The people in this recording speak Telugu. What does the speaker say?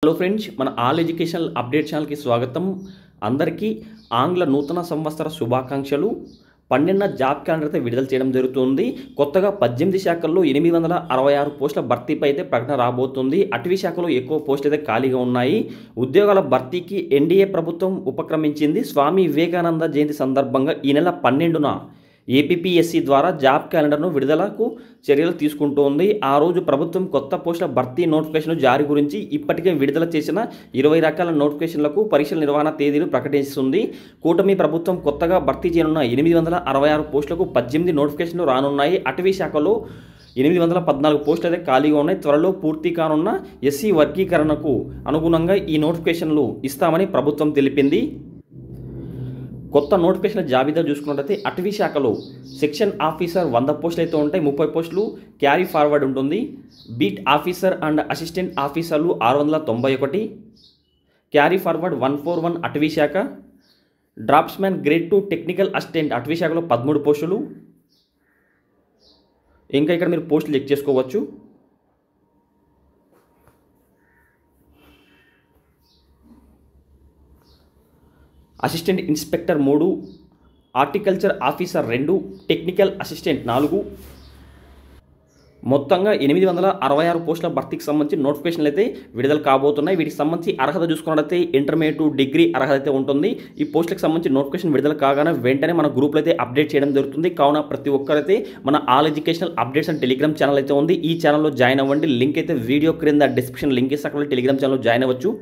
హలో ఫ్రెండ్స్, మన ఆల్ ఎడ్యుకేషనల్ అప్డేట్ ఛానల్కి స్వాగతం. అందరికీ ఆంగ్ల నూతన సంవత్సర శుభాకాంక్షలు. 12వ జాబ్ క్యాలెండర్ అయితే విడుదల చేయడం జరుగుతుంది. కొత్తగా 18 శాఖల్లో 866 పోస్టుల భర్తీపై అయితే ప్రకటన రాబోతుంది. అటవీ శాఖలో ఎక్కువ పోస్టులు అయితే ఖాళీగా ఉన్నాయి. ఉద్యోగాల భర్తీకి ఎన్డీఏ ప్రభుత్వం ఉపక్రమించింది. స్వామి వివేకానంద జయంతి సందర్భంగా ఈ నెల 12న ఏపీపీఎస్సీ ద్వారా జాబ్ క్యాలెండర్ను విడుదలకు చర్యలు తీసుకుంటోంది. ఆ రోజు ప్రభుత్వం కొత్త పోస్టుల భర్తీ నోటిఫికేషన్ జారీ గురించి ఇప్పటికే విడుదల చేసిన 20 రకాల నోటిఫికేషన్లకు పరీక్షల నిర్వహణ తేదీలు ప్రకటిస్తుంది. కూటమి ప్రభుత్వం కొత్తగా భర్తీ చేయనున్న 866 పోస్టులకు 18 నోటిఫికేషన్లు రానున్నాయి. అటవీ శాఖలో 814 పోస్టులు అయితే ఖాళీగా ఉన్నాయి. త్వరలో పూర్తి కానున్న ఎస్సీ వర్గీకరణకు అనుగుణంగా ఈ నోటిఫికేషన్లు ఇస్తామని ప్రభుత్వం తెలిపింది. కొత్త నోటిఫికేషన్ల జాబితా చూసుకున్నట్లయితే అటవీ శాఖలో సెక్షన్ ఆఫీసర్ 100 పోస్టులు అయితే ఉంటాయి. 30 పోస్టులు క్యారీ ఫార్వర్డ్ ఉంటుంది. బీట్ ఆఫీసర్ అండ్ అసిస్టెంట్ ఆఫీసర్లు 691, క్యారీ ఫార్వర్డ్ 141 అటవీ శాఖ. డ్రాప్స్మెన్ గ్రేడ్ 2 టెక్నికల్ అసిస్టెంట్ అటవీ శాఖలో 13 పోస్టులు. ఇంకా ఇక్కడ మీరు పోస్టులు చెక్ చేసుకోవచ్చు. Assistant inspector 3, horticulture officer 2, technical assistant 4. మొత్తంగా 866 పోస్టుల భర్తీకి సంబంధించి నోటిఫికేషన్లు అయితే విడుదల కాబోతున్నాయి. వీటికి సంబంధించి అర్హత చూసుకున్నట్లయితే ఇంటర్మీడియట్ డిగ్రీ అర్హత అయితే ఉంటుంది. ఈ పోస్టులకు సంబంధించి నోటిఫికేషన్ విడుదల కాగానే వెంటనే మన గ్రూప్లో అయితే అప్డేట్ చేయడం జరుగుతుంది. కావున ప్రతి ఒక్కరైతే మన all educational updates and Telegram channel అయితే ఉంది. ఈ ఛానల్లో జాయిన్ అవ్వండి. లింక్ అయితే వీడియో క్రింద డిస్క్రిప్షన్ లింక్ ఇస్తే అక్కడ టెలిగ్రామ్ ఛానల్లో జాయిన్ అవ్వచ్చు.